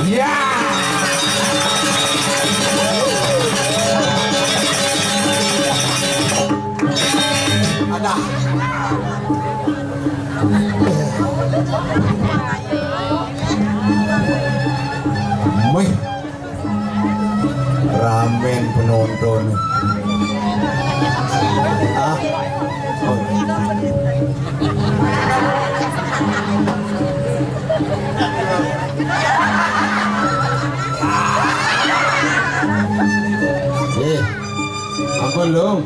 Ya. Ada. Mih. Ramen penonton. Ah. Oh. Ampun dong.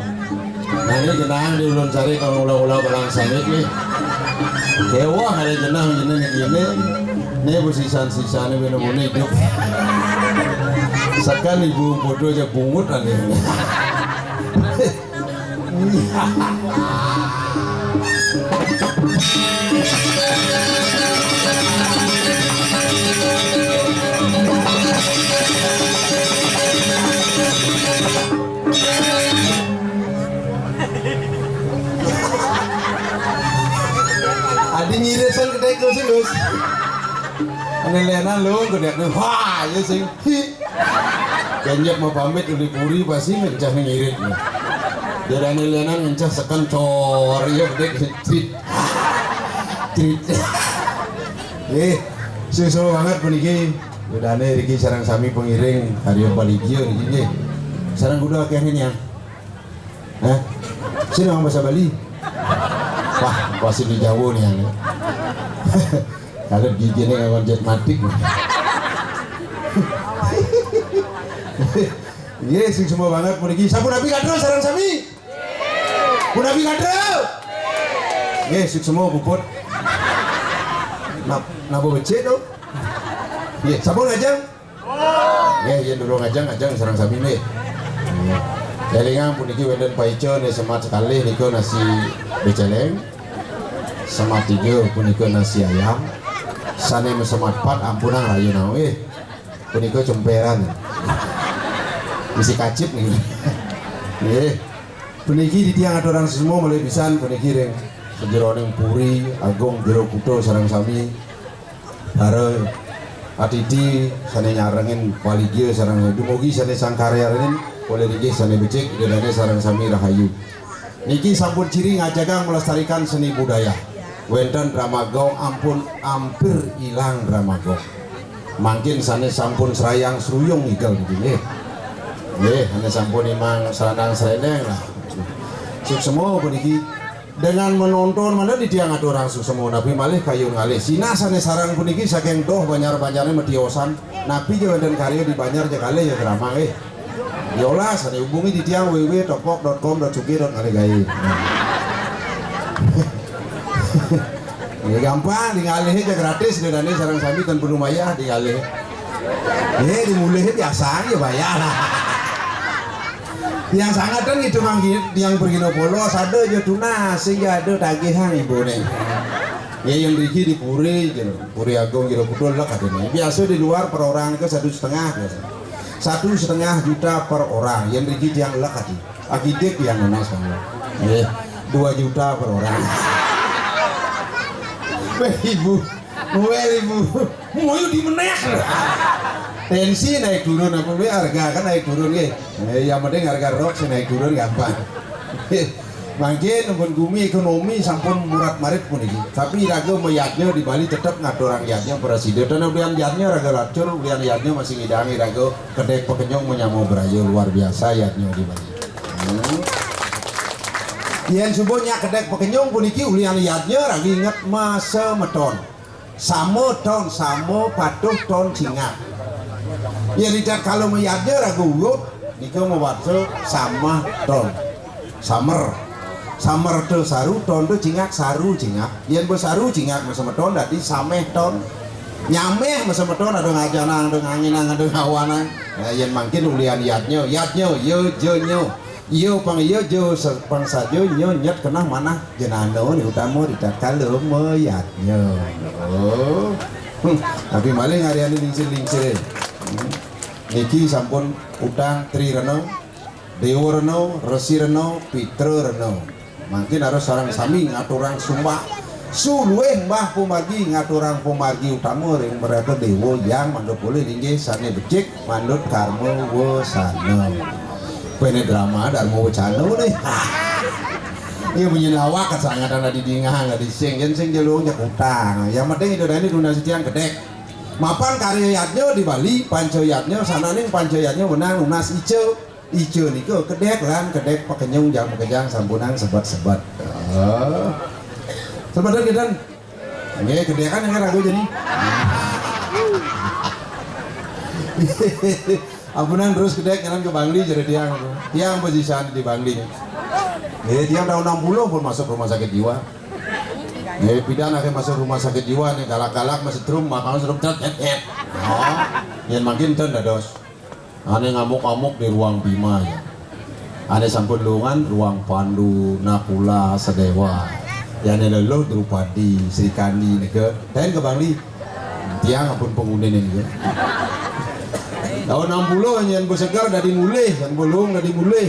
Nah ini jenang di ulun sari kalau ulah-ulah barang sangit nih. Kewah ada jenang gini. Ini bersisan-sisan ini minum hidup. Sekan ibu bodoh aja bungut ada. Adi nyirisan kedai ku sih Gus. Ane lena lu kedai ku wah ya sing. Ganjak mau pamit uli puri pasti ngencah ngirit. Jadi ane lena ngencah sekan cor ya kedai trit. Sesuai banget puniki. Udah ane Riki sarang sami pengiring Haryo Baligio Riki. Sarang kuda kayaknya yang. Hah? Sini orang bahasa Bali. Wah, pasti di Jawa nih ya. Kalau gigi nih kawan jet matik. Iya, sing semua banget puniki. Sampun Nabi kadro sareng sami. Pun Nabi kadro. Iya, sing semua puput. Nabo becek dong. Iya, sampun ngajang. Iya, dulu ngajang sareng sami nih. Jalingan puniki wenden paico nih semat sekali niko nasi beceleng. Semat 3 punika nasi ayam. Sane semat 4 ampunang rayu nawe. Punika cemperan. Misi kacip nih. Nggih. Puniki di tiang aturan semua mulai pisan puniki ring sejeroning puri agung jero kutho sareng sami. Bare atiti sane nyarengin Waligya sareng dumugi sane sangkarya rin oleh niki sane becik dedane sareng sami rahayu. Niki sampun ciri ngajagang melestarikan seni budaya. Wenten Dramagong ampun hampir hilang Dramagong. Mungkin sane sampun serayang seruyung igal gitu nggih. Nggih, ane sampun imang seranang sereneng lah. Suksemo puniki dengan menonton mana di tiang ada orang suksemo Nabi malih kayu ngalih. Sina sane sarang puniki saking doh banyar-banyarnya mediosan. Nabi je wenten karya di banyar je kalih ya drama nggih. Yola sane hubungi di tiang www.tokpok.com.cuki.ngalih. Ini gampang digalih aja gratis dedane sareng sami tan penuh maya digalih. Dimulih biasa ya bayar. Yang sangat kan itu manggil yang pergi polos ada aja tunas sehingga ada tagihan ibu nih. Ya yang Riki di Puri, Puri Agung gitu betul lah katanya. Biasa di luar per orang itu 1,5 biasa. 1,5 juta per orang. Yang Riki yang lah kati. Akidik yang mana sama. 2 juta per orang. Ibu, mau di menek. Tensi naik turun apa harga kan naik turun ya. Yang penting harga rok naik turun gampang. Mungkin pun gumi ekonomi sampun murah marit pun ini. Tapi raga mayatnya di Bali tetap ngatur orang yatnya presiden. Dan ulian yatnya raga lacur, ulian yatnya masih ngidangi raga kedek pekenyong menyamu berayu luar biasa yatnya di Bali. Yang subuhnya kedek pekenyong pun iki ulian yatnya raga ingat masa meton. Samo ton, samo patuh ton singa. Ya tidak kalau meyatnya ragu urut nikah membaca sama ton samer tu saru ton tu cingak saru cingak yang bersaru cingak sama ton dadi sameh ton nyameh sama ton ada ngajanang ada nganginang ada ngawanang yang mungkin ulian yatnya yo pang yo jo pang sajo nyo nyet kena mana jenano ni utama tidak kalau meyatnya tapi maling hari ini lingsir Niki sampun utang Tri Reno, Dewa Reno, Resi Reno, Pitra Reno. Mungkin harus sarang sami ngaturang sumpah Sulueh Mbah Pumargi ngaturang Pumargi utama ring mereka dewa yang mandut boleh ringgih sane becik mandut karma wasana. Pene drama darmo wacana nih. Iya menyenawa kesangatan di dingah nggak dising sing jalurnya utang. Yang penting itu dari donasi tiang gedek. Mapan karyatnya di Bali, pancayatnya sana nih pancayatnya menang lunas ijo niko kedek lan kedek pakenyung jang pakejang sampunang sebat-sebat. Sebentar kita, nggak kedekan yang ragu jadi. Ampunan terus kedek jalan ke Bangli jadi tiang posisian di Bangli. Tiang tahun 60 pun masuk rumah sakit jiwa. Pidana ke masuk rumah sakit jiwa nih galak-galak masih trum makan serum tet. Yang makin ten dados. Ane ngamuk-ngamuk di ruang Bima ya. Ane sampun lungan ruang Pandu, Nakula, Sedewa. Yang leluh Drupadi, Sri Kandi nih ke. Lain ke Bangli. Tiang apun penghuni nih ke. Tahun 60 yang bersegar dari mulai, yang belum dari mulai.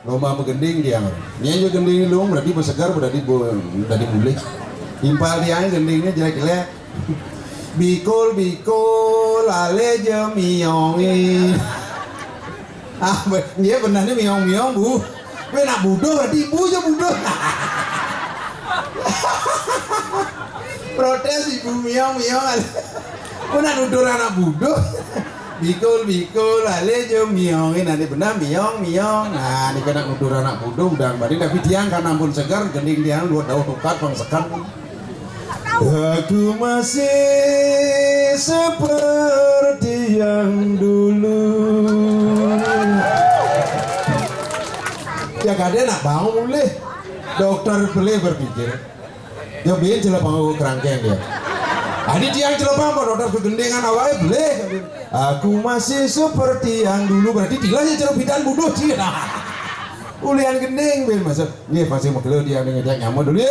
Lomba begending dia. Yang juga gending lung berarti bersegar berarti dari mulai. Impal dia gendingnya jelek-jelek. Bikul ale jemiyongi. Dia benarnya miong-miong bu. Gue nak budo berarti ibu aja budo. Protes ibu miong-miong. Gue nak nudur anak budo. Bikul ale jemiyongi. Nanti benar miong-miong. Nah ini kena nudur anak budo udah bari tapi tiang kan ampun segar gending tiang luar daun tukat pangsekan. Aku masih seperti yang dulu. Ya kadang nak bangun mulai. Dokter beli berpikir. Ya biar celah bangun kerangkeng dia. Adi tiang celah bangun dokter kegendengan awalnya beli. Aku masih seperti yang dulu berarti tilahnya celah bidan bodoh sih. Ulian gendeng biar masuk. Nih pasti mau keluar dia dengan dia nyaman dulu.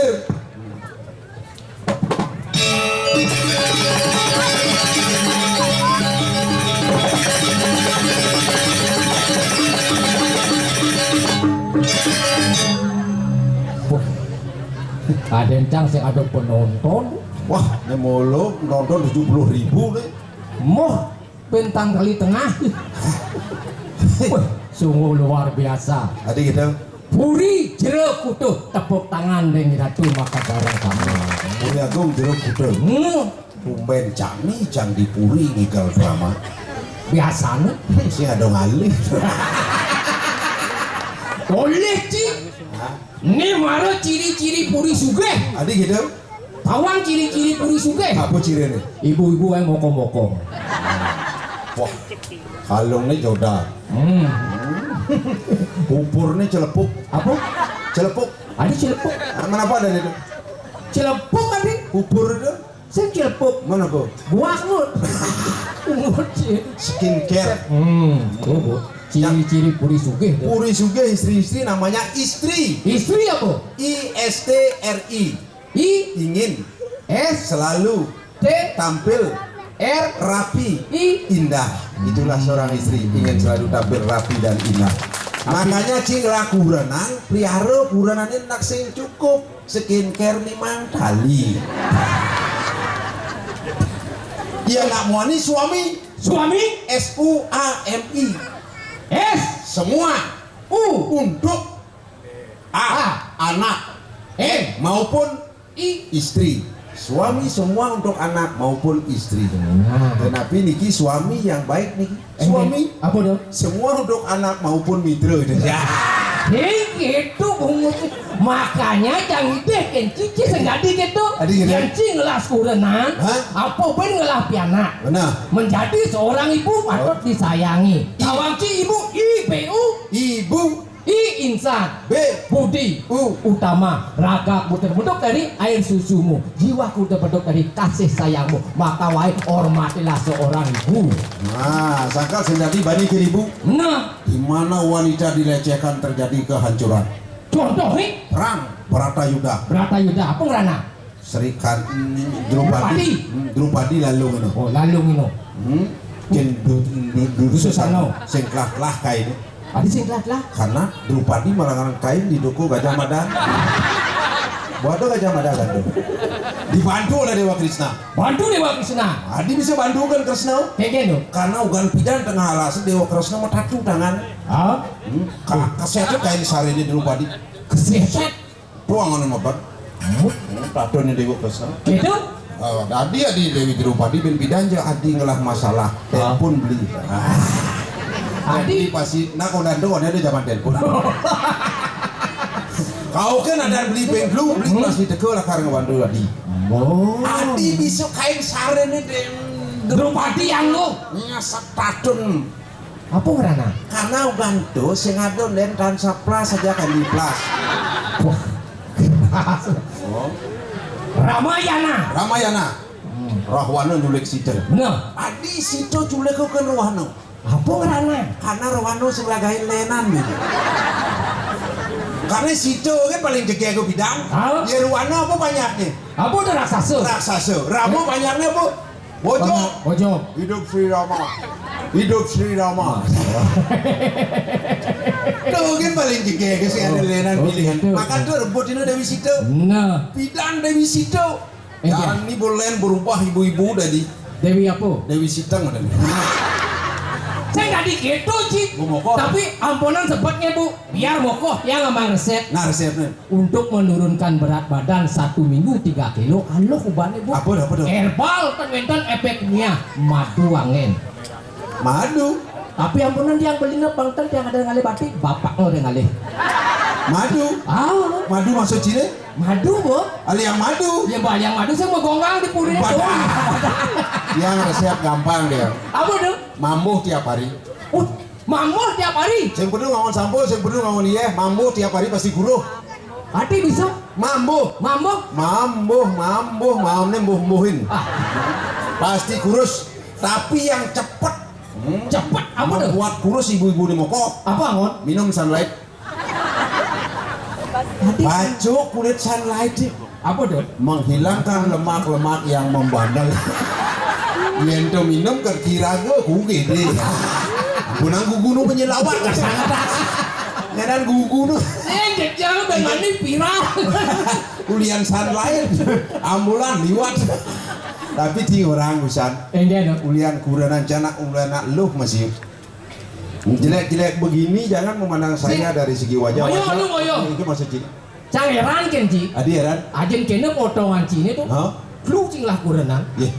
Ada encang sing ada penonton. Wah, ini mulu nonton 70.000 nih. Moh bentang kali tengah. Wah, sungguh luar biasa. Tadi kita Puri jeruk kutuh tepuk tangan dengan ratu maka barang kamu. Puri Agung jeruk kutuh. Tumben cami cang dipuri ngigal drama. Biasanya sih ada ngalih. Boleh Ci. Ini maro ciri-ciri puri sugih. Adik gitu. Tawang ciri-ciri puri sugih. Apa ciri ini? Ibu-ibu yang mokong-mokong. Wah, kalungnya jodoh. Buburnya celepuk. Apa? Celepuk. Ada celepuk. Mana apa ada itu? Celepuk adik. Bubur itu? Saya celepuk. Mana bu? Buah ngut. Skincare. Bu. Ciri-ciri puri sugih. Puri sugih istri-istri namanya istri. Istri apa? ISTRI. Ingin. S. Selalu. T. Tampil. R. Rapi. Indah. Itulah seorang istri ingin selalu tampil rapi dan indah. Makanya cing laku berenang, pelihara berenangnya nak sing cukup skincare 5 kali. Dia nggak mau nih suami. Suami? SUAMI. S. Semua. Untuk anak. Maupun istri. Suami semua untuk anak maupun istri. Tetapi niki suami yang baik niki. Suami apa dong? semua untuk anak maupun mitra. Gitu bungut. Makanya jangan bikin cici senggadi gitu. Cici ngelas kurenan. Apa pun ngelah pianak. Benar. Menjadi seorang ibu patut disayangi. Tawang ci ibu IBU. Ibu insan. B. Budi. Utama. Raga bentuk dari air susumu. Jiwaku terbentuk dari kasih sayangmu. Maka wae hormatilah seorang ibu. Nah, sangka sendiri bani ke ibu. Nah, di mana wanita dilecehkan terjadi kehancuran. Contohnya Perang Bharatayuda. Bharatayuda apa ngerana? Serikan Drupadi lalu ini. Oh, lalu ini. Dususano sing kelah-kelah kain. Ada sing kelah-kelah. Karena Drupadi melarang kain di duku Gajah Mada. Bodoh aja ada gantung. Dibantu oleh Dewa Krishna. Bantu Dewa Krishna. Adi bisa bantu kan Krishna? Kayak gitu. Karena ugan pidan tengah alasan Dewa Krishna mau tatu tangan. Ah, Kasetnya kain sari ini dulu padi. keseset. Tuang anu mabat. Tatunya Dewa Krishna. Gitu. Adi Dewi Drupadi ben bidanja adi ngelah masalah telepon beli. Adi pasti nak ondando ada zaman telepon. Kau kan ada beli benglu beli masih teko lah karena bantu adi. Oh. Adi bisa kain sare nih Drupadi yang lu. nyasak tatun. Apa ngerana? Karena uganto sing adon dan tansa plus saja kan di plus. Ramayana. Ramayana. Rahwana nyulik Sita. Bener. Adi Sita nyulik kau kan Rahwana. Apa ngerana? Karena Rahwana sing lagain lenan gitu. Karena Sita kan paling jeki aku bidang. Ah. Ya Rahwana apa banyaknya? Apa udah raksasa? Raksasa. Rama banyaknya apa? Bojo. Bojo. Hidup Sri Rama. Hidup Sri Rama. Tuh kan paling jeki aku sing ada lenan pilihan. Maka tuh rebut ini Dewi Sita. Nah. Bidang Dewi Sita. Jangan ini boleh berubah ibu-ibu dari Dewi apa? Dewi Sita nggak ada. Saya nggak gitu Ci. Bu mokoh. Tapi ampunan sebetnya Bu. Biar mokoh yang ngamang resep. Nah resepnya. Untuk menurunkan berat badan 1 minggu 3 kilo. Halo kubane Bu. Apa dah? Herbal kan wenten efeknya madu wangen. Madu. Tapi ampunan yang beli bangtan yang ada ngalih batik. Bapak lo ada ngalih. Madu. Ah, Madu masuk Cile. madu Bu. Ali yang madu. Ya Mbak yang madu saya mau gonggang di puri itu. Yang resep gampang dia. Apa tuh? Mambuh tiap hari. Mamur tiap hari. Sing kudu ngawon sampo, sing kudu ngawon iye. Mambuh tiap hari pasti guruh. Ati bisa. Mambuh. Mamne mbuh-mbuhin. Ah, Pasti kurus. Tapi yang cepet. cepet apa tuh? Membuat kurus ibu-ibu di Moko. Apa ngon? Minum sunlight. Baju kulit sunlight sih. Apa tuh? Menghilangkan lemak-lemak yang membandel. Yento minum kira gue kuge deh. Gunang gugunu penyelawat kan sangat. Ngedan gugunu. Jejak dengan ini viral. Kulian sunlight. Ambulan liwat. Tapi ti orang usan. Enggak dong. Kulian kuranan canak ulana luh masih. Jelek-jelek begini jangan memandang saya dari segi wajah. Ngoyo. Itu maksud Ci. Cangeran kan Ci. Adi heran. Ajen kena potongan Cine tuh. Hah? Lu cing lah kurenan. Ye.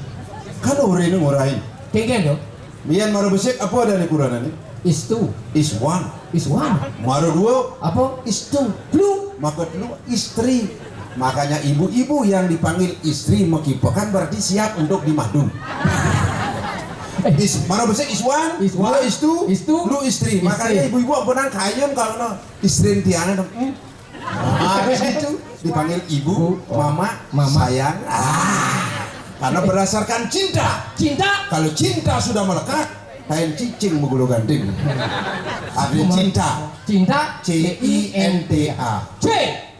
Kan orang ini ngurain. Kengken dong. Biar maru besek apa ada di kuranan ini? Is two. Is one. Is one. Maru dua. Apa? Is two. Lu. Maka lu istri. Makanya ibu-ibu yang dipanggil istri mekipokan berarti siap untuk dimadu. Is mana besar is one, Is one. Dua is two, lu istri. Istri. Makanya ibu-ibu benar kayun kalau no istri tiana dong. Habis itu dipanggil ibu, mama, sayang. Karena berdasarkan cinta. Cinta. Kalau cinta sudah melekat, kain cicing menggulu ganting. Artinya cinta. Cinta. CINTA. C.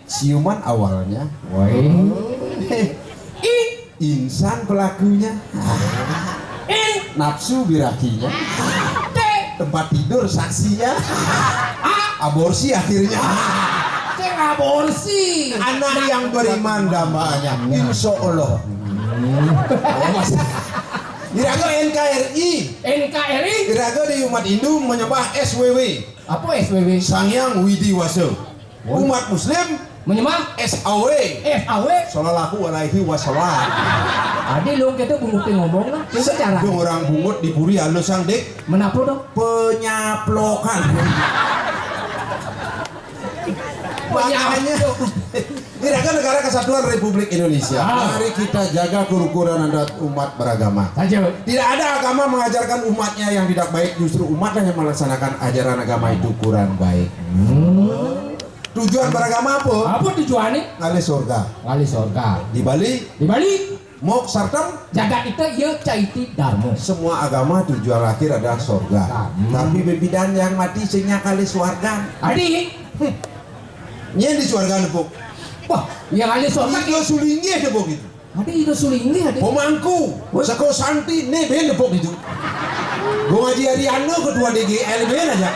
Siuman awalnya. I. Insan pelakunya. N. Nafsu birakinya. T. Tempat tidur saksinya. Aborsi akhirnya. Ceng aborsi. Anak yang beriman dambanya. Insya Allah. Diraga NKRI. NKRI. Diraga di umat Hindu menyembah SWW. Apa SWW? Sangyang Widiwasa. Umat Muslim Menyembah SAW. SAW. Sallallahu alaihi wasallam. Adi lu kita bungutin ngomong lah. Itu cara. Itu orang bungut di puri halus sang dek. Menapa dong? Penyaplokan. Makanya ini kan negara kesatuan Republik Indonesia. Mari kita jaga kerukunan adat umat beragama. Saja. Tidak ada agama mengajarkan umatnya yang tidak baik, justru umatlah yang melaksanakan ajaran agama itu kurang baik. Tujuan beragama apa? Apa tujuannya? Ngalih surga. Ngali surga. Di Bali, Di Bali, mok sartam. jagat itu ya caiti darmo. Semua agama tujuan akhir adalah surga. Tapi bebidan yang mati sehingga kali surga. Adi, Nyen di surga nepuk. wah, yang ngali surga. Itu sulingnya nepuk itu. Adi itu sulingnya adi. Pemangku, seko santi, neben nepuk itu. Gue ngaji Ariano ketua DGL ben aja.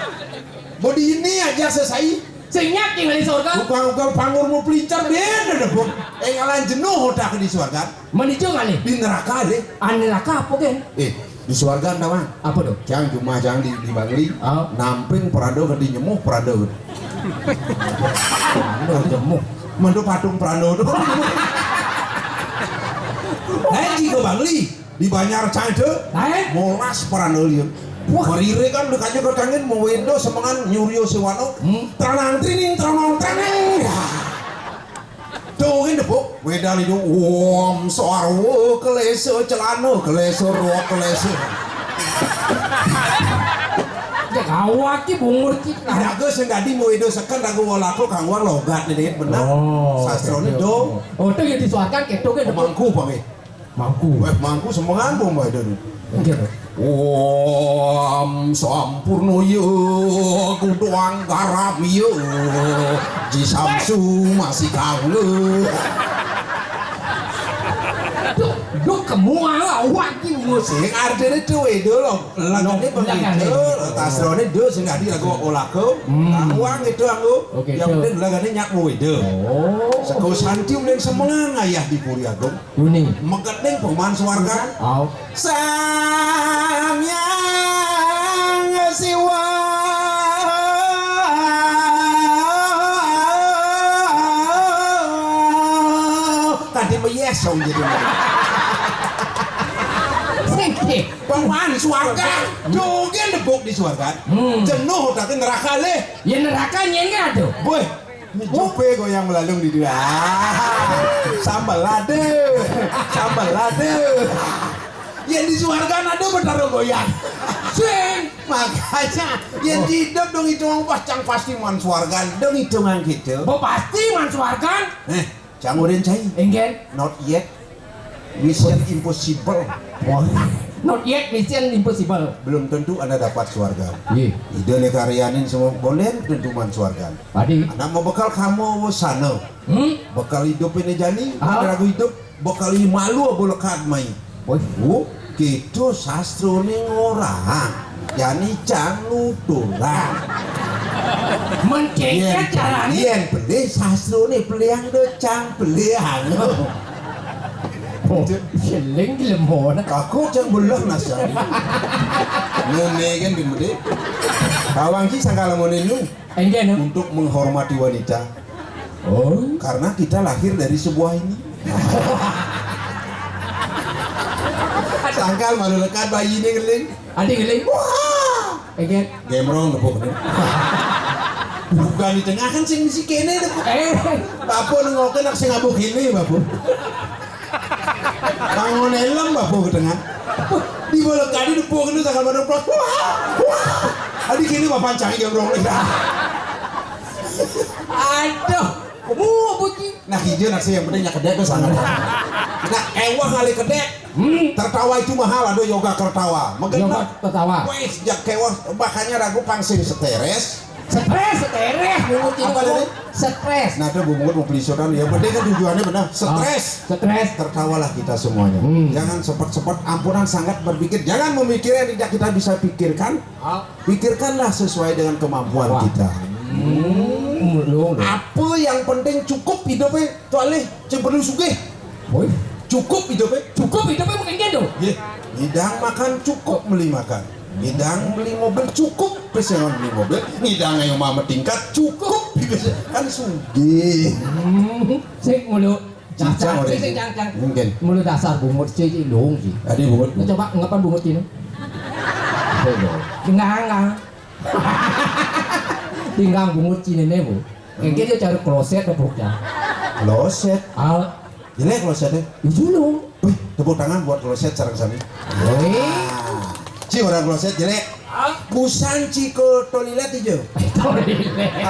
Bodi ini aja selesai. Sing nyak ngali surga. Ugal-ugal pangurmu pelincar beda deh, Bung. Ngalan jenuh udah ke di surga. Menuju ngali. Di neraka deh. Neraka apa kan? Di surga ada mah. Apa tuh? Jangan cuma jangan di Bangli. Namping perado ke di nyemuh perado. Nyemuh. Mandu patung perado tuh. Jika Bangli di Banyar Cade. Molas perado lieu. Marire kan dekatnya ke kangen mau wedo semangan nyurio sewano tranang trining tuh kan depok wedal itu soarwo keleso celano keleso ruo keleso awak ki bungur ki ada ke senggadi mau wedo sekan dagu walako kangwar logat nih benar sastrone do itu yang disuarkan keto ke mangku pame mangku semangan bom wedo sampurno yo kuduang garap yo Ji Samsu masih kaulu Duh kemua awak ki musik artine tuwe dulu lagane begitu tasrone do sing adi lagu olako uang itu anggo yang penting lagane nyak wedo seko santium ning semengang ayah di Puri Agung kuning meget ning peman swarga samyang siwa tadi meyesong jadi Paman swarga, jogen debuk di swarga. Jenuh udah ke neraka leh. Ya neraka nyengat tuh. Boy, jupe goyang melalung di dia. Sambal lade. Yang di swarga ada benar goyang. Sing, makanya yang hidup dong hitungan pasti man swarga dong hitungan gitu. Oh pasti man swarga. Jangan cai. Enggen. Not yet. Mission impossible. Not yet mission impossible. Belum tentu Anda dapat surga. Ide nih karyanin semua boleh tentu man surga. Tadi. Anda mau bekal kamu sana. Bekal hidup ini jani. Ragu hidup. Bekal malu boleh kad main. Gitu sastro nih orang. Yani jangan nutulah. Mencegah caranya. Yang beli sastro nih peliang docang peliang. Seling lemon. Aku cang belah nasa. Nene kan dimede. Kawang ki sangkala monenu. Enggen Untuk menghormati wanita. Karena kita lahir dari sebuah ini. Sangkal malu lekat bayi ini geling. Adi geling. Wah. Enggen Gemrong nepuk nih. Bukan di tengah kan sing si kene nepuk. Bapak nengokin nak sing abuk ini bapak. Bangun elem bapak ke tengah. Di bola kadi nepuk itu sangkal malu plot. Wah. Adi kini bapak cari gemrong. Aduh. Kamu buci. Nah hijau nak yang penting kedek ke sana. Nah ewah kali kedek. Tertawa itu mahal ada yoga tertawa. Yoga tertawa. Wes jak kewah makanya ragu pangsing stres. Stres bungut Apa tadi? Stres. Nah itu bungut mau beli sodan ya penting kan tujuannya benar stres. Stres. Tertawalah kita semuanya. Jangan sempat ampunan sangat berpikir. Jangan memikir yang tidak kita bisa pikirkan. Pikirkanlah sesuai dengan kemampuan kita. Apa yang penting cukup hidupnya soalnya cempedu sugih. Cukup hidupnya mungkin gitu. Hidang makan cukup beli makan. Hidang beli mobil cukup pesengon beli mobil. Hidang ayo mama tingkat cukup kan sugih. Sik mulu. Cang. Mungkin. Mulu dasar bungut cici dong sih. Tadi bungut. Coba ngapain bungut ini? Tinggal bungut cini nih bu. Kayak dia cari kloset tepuknya. Kloset. Jelek klosetnya. Itu loh. Tepuk tangan buat kloset sarang sami. Ci orang kloset jelek. Busan ci ke toilet hijau. Toilet.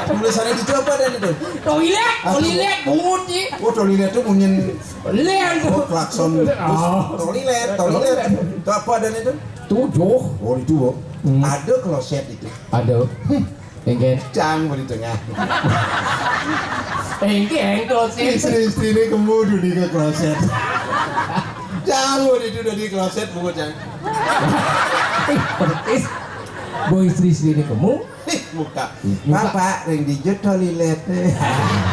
Tulisannya di apa dan itu? Toilet bungut sih. Toilet itu bunyin. Lihat tuh. Klakson. Toilet. Itu apa dan itu? 7. Itu. Ada kloset itu. Ada. Enggen. Cang di tengah. Enggen kloset. Istri ini kemudian di kloset. Jauh itu udah di kloset bungut cang. Pertis. Boy istri ini kamu. muka. Bapak ring dijut toilet.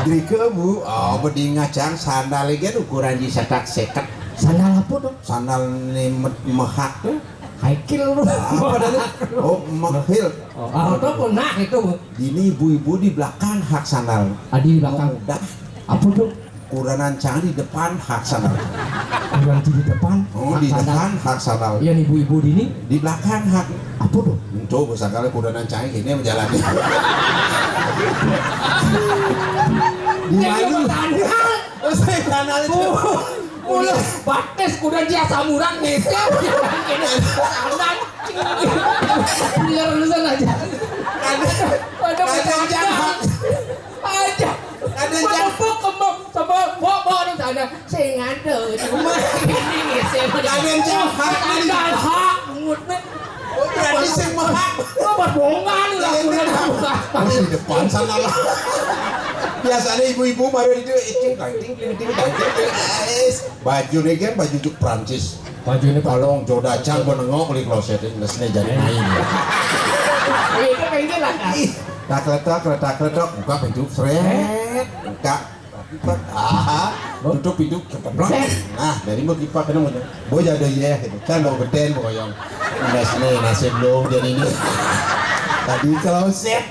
Grike Bu. Oh, bedi ngajang sandal iki ukuran di setak seket. Sandal apa tuh? Sandal mehak tuh. Haikil lu. Apa tadi? Oh, mahil. Oh, itu pun nak itu. Ini ibu-ibu di belakang hak sandal. Adi di belakang. Udah. Apa tuh? Kuranan cang di depan hak sandal. Kurang di depan. Oh, di depan hak sandal. Iya ibu-ibu ini. Di belakang hak. Apa tuh? Coba sekali kuranan cang ini menjalani. Di mana? Oh, saya kanal itu. Mulu bates kuda dia samuran nih. Anak biar lulusan aja. Ada jangan aja. Ada jangan kembang sama bawa di sana. Saya ngada di rumah ini saya. Kalian jahat. Ada hak ngutnya. Berarti semua hak. Apa bohongan lah kuda buka. Masih depan sana lah. Biasanya ibu-ibu baru itu baju nih kan baju juk Prancis. Baju ini Tolong jodoh cang menengok di kloset ini jadi main. Itu pengen lah kan. Kletak buka pintu seret buka tutup pintu keblok. Nah dari mau kipak kena mau boy ada ya gitu kan mau beden mau yang nasi belum jadi ini tadi kloset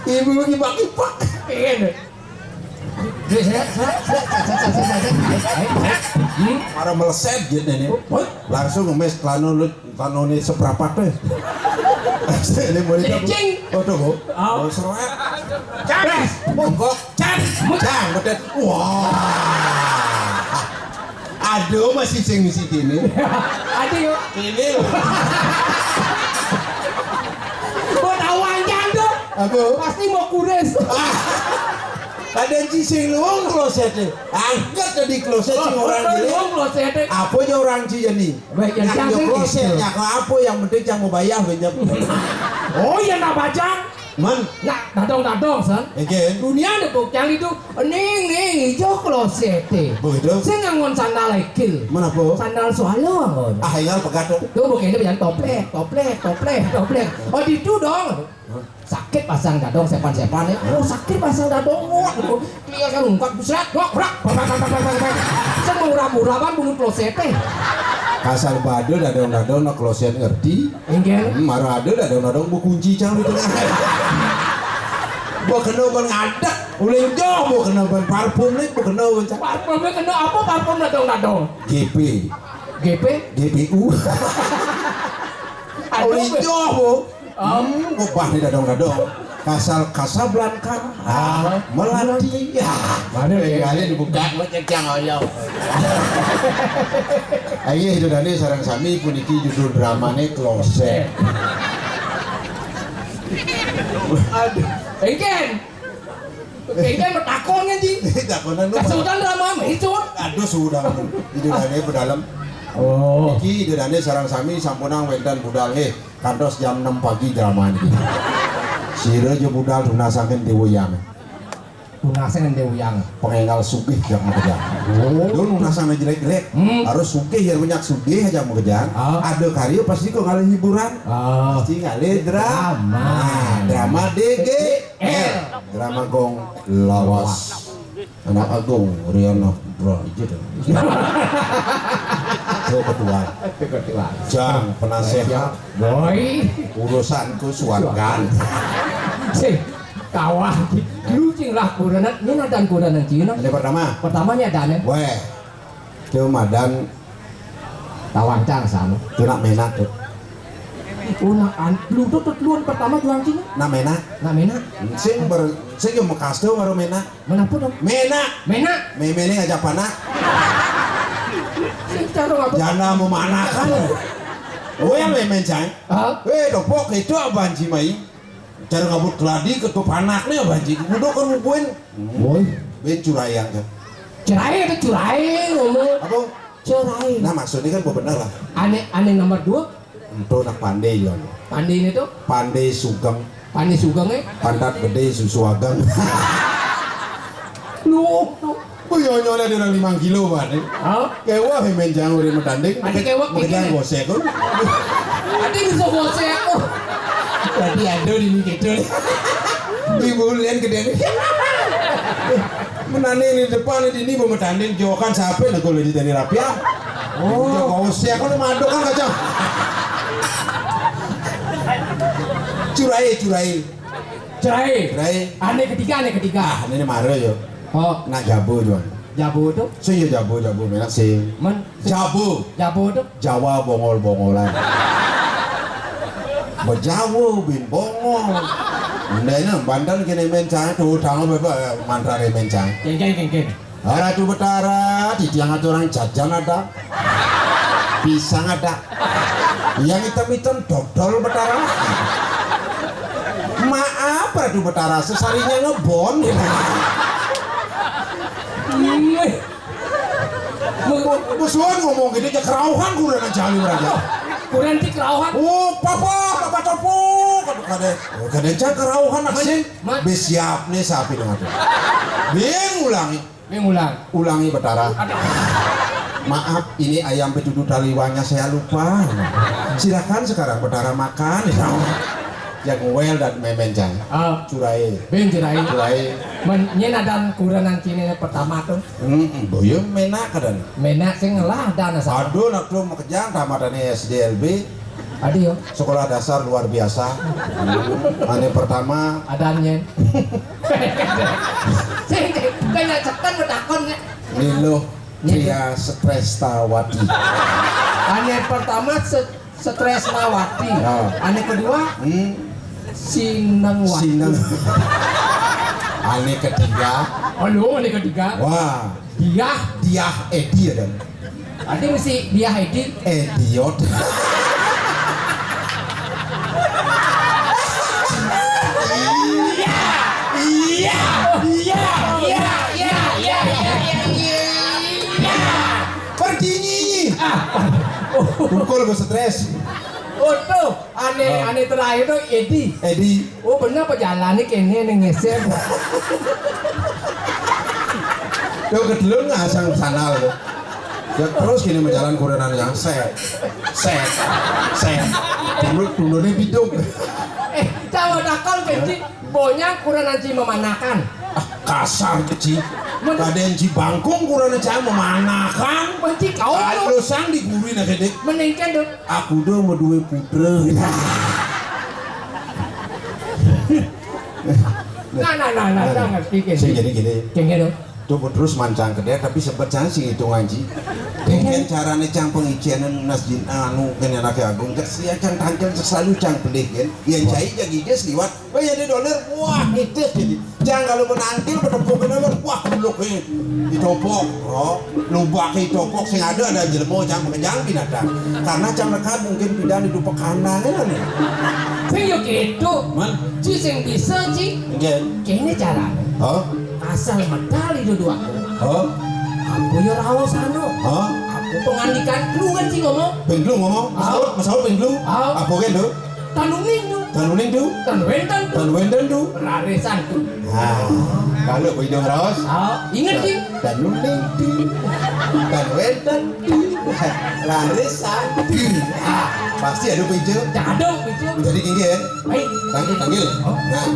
ibu kipak ini marah meleset gitu nih langsung ngemes klano ini seberapa tuh ini mau Cing. oh tuh mau seret Capres. monggok cang betul wah aduh masih sing misi gini Aduh yuk. ini loh Buat awanjang tuh. aku Pasti mau kures. kadang cising luang klosetnya angkat dari kloset sing orang gini apa aja orang cia nih Baik yang yang cantik klosetnya apa yang penting yang mau bayar banyak Oh iya nak bajang. man Nak dadong san. again Dunia ada bukjang itu. Ning hijau kloset. begitu Saya ngangon sandal lekil. mana po Sandal soalo ngangon. tinggal pegat Tuh bukan itu yang toplek. Oh itu dong. Sakit pasang dadong sepan-sepan ya. Oh sakit pasang dadong muat. Dia kan ungkap busrat. Brak. Saya murah-murahan bunuh kloset. kasar bado dadong nak kloset ngerti Enggak. marah ada dadong bu kunci cang di tengah bu kena ban ngadak uling jauh bu kena ban parfum nih bu kena ban Parfumnya kena apa parfum dadong. GP GP. GPU uling jauh bu ubah nih dadong kasal Blanka melati ya Mana kalian dibuka ngecek oyong ayo itu tadi sarang sami puniki judul dramanya kloset Aduh. Engken bertakonnya ji. takonan lu Kesudan drama mehicun. aduh sudah itu tadi berdalam Oh. iki itu tadi sarang sami sampunang wendan budal kantos jam 6 pagi drama ini sira jo budal dunasaken dewuyang Punasan yang dewuyang. pengengal sugih yang mengejar dulu nasana jelek-jelek harus sugih ya banyak sugih aja mengejar ada karya pasti kok kali hiburan Oh. pasti kali drama drama DGL drama gong lawas anak agung Riana bro aja deh ketua jang penasehat Boy. urusanku suargan Si kawan. Lu cing lah kudanan. Ini nadan kudanan Cina. ini pertama Pertamanya dan weh cuma dan tawancang sama. itu nak menak tuh Unakan. Lu tuh luan pertama juang Cina. nak menak Nah menak. sing yang mekas tuh baru menak Menapa dong? menak Menak. memene aja panak Si cara apa? jana mau manakan weh memen cang Ah. dopok itu banci mai cara ngabut keladi ke panak nih banci kudu kan ngumpulin Boy. ben curayang kan Cerai ngomong. apa Cerai. nah maksudnya kan benar lah Aneh nomor 2. itu nak pandai yon Pandi ini tuh. pandai sugeng Pandi sugengnya. pandat gede susu ageng Lu. oh nyolnya di orang 5 kilo banget Ah. kewa memen jang udah metanding Adi kewak mengejar bikin. gosek kan Adi bisa gosek aku. Berarti ada ini gitu. Ibu lian gede nih. Menane ini depan ini pemetanding jokan siapa nih kalau di tani rapia. Oh, kau siapa kalau madok kan kacau. Curai. Ane ketiga. Ah, ini mare yo. Oh, Nak jabu tuan. jabu tuh. Saya jabu menak sih. Jabu tuh. Jawa bongol-bongolan. Bejawu bin bongol. Ndainya bandan kene mencang tuh tangan bapak mantra mencang. Geng. Ratu Betara di tiang aturan jajan ada. Pisang ada. Yang hitam dodol Betara. Maaf Ratu Betara sesarinya ngebon. Musuhan ngomong gini aja kerauhan kurang aja aja. Kurang di kerauhan. Oh papa topo. Kadang aja kerauhan asin. Bis siap nih sapi dengan itu. Ulangi Betara. Maaf ini ayam petutu taliwanya saya lupa. Silakan sekarang Betara makan. Yang well dan memencang. Curai. Nyena dan kuranan kini pertama tuh. Boyo menak kadang. Menak sing ngelah dan asal. Aduh nak tuh makejang tamatane SDLB. Adio. Sekolah dasar luar biasa. Ane pertama Adanya. Sing kaya cekan medakon nya. Nilo Tria Strestawati. Ane pertama stres lawati. Ane kedua Sinangwati. Ane ketiga. Ane ketiga. Wah. Diah Edi dan. Adi mesti Diah Edi. Ediot. Iya. Pergi nyi. Pukul gue stres. Oh tuh, ane terakhir tuh Edi. Oh bener perjalanan kene ning ngeser. Yo kedelun ngasang sanal tuh. Ya terus gini menjalan kurenan yang set. Tunduknya bidung. Cawa dakon kecil, bonya kurenan ci memanakan. Kasar kecil. Kaden ci bangkung kurenan ci memanakan. Benci kau tuh. Kalau sang digurui nak kedek. Meningkan tuh. Aku dah mau dua putra. Nah, ngerti kan? Jadi gini. Gini Tuh terus mancang kedek tapi sempat sih hitung ngaji. Dengan caranya cang pengijianan masjid anu kena laki agung sia cang tancel selalu cang pelih kan. Yang cai jadi ges liwat. Oh ya di dolar wah itu jadi. Cang kalau menangkil bertepuk kenapa wah belok ditopok. Oh lubak ditopok sing ada jelmo cang mengejar binatang. Karena cang lekat mungkin pindah di dupa kanan kan. Sing yo gitu. Man, Ci sing bisa ci. Kene cara. Oh. Asal medal itu dua. Oh. Aku yo raos anu. Oh. Aku pengandikan lu kan sih ngomong. Penglu ngomong. Masalah penglu. Apa kan tu? Tanuning tu. Tanwenten tu. Raresan tu. Kalau hidung ros. Ingat sih. Tanuning tu. Tanwenten tu. Raresan tu. Pasti ada pinjau. Jadong itu. Jadi tinggi ya. Baik. Tanggil. Nah.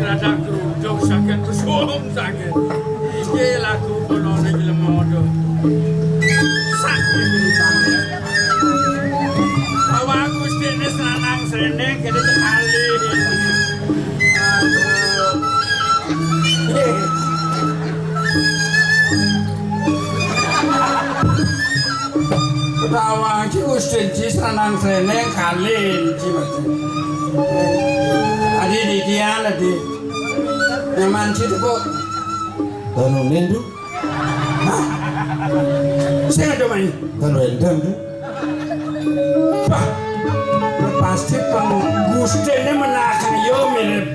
rada kerudung sakit pesum sakit. Iki lagu kono ning lemodo. Sakit di tangan. Awakku stene senang srene kene kali. Ketawa iki wis janji senang srene kali iki Mas. Adi di dia di nyaman situ kok Tanu nendu, saya ada main tanu endam tu. bah pasti penggustene menakan yo mirip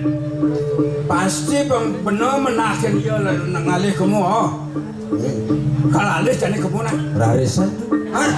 pasti bener menakan yo ngalih kamu oh kalau alih jadi kemuna Rarisan tu. hah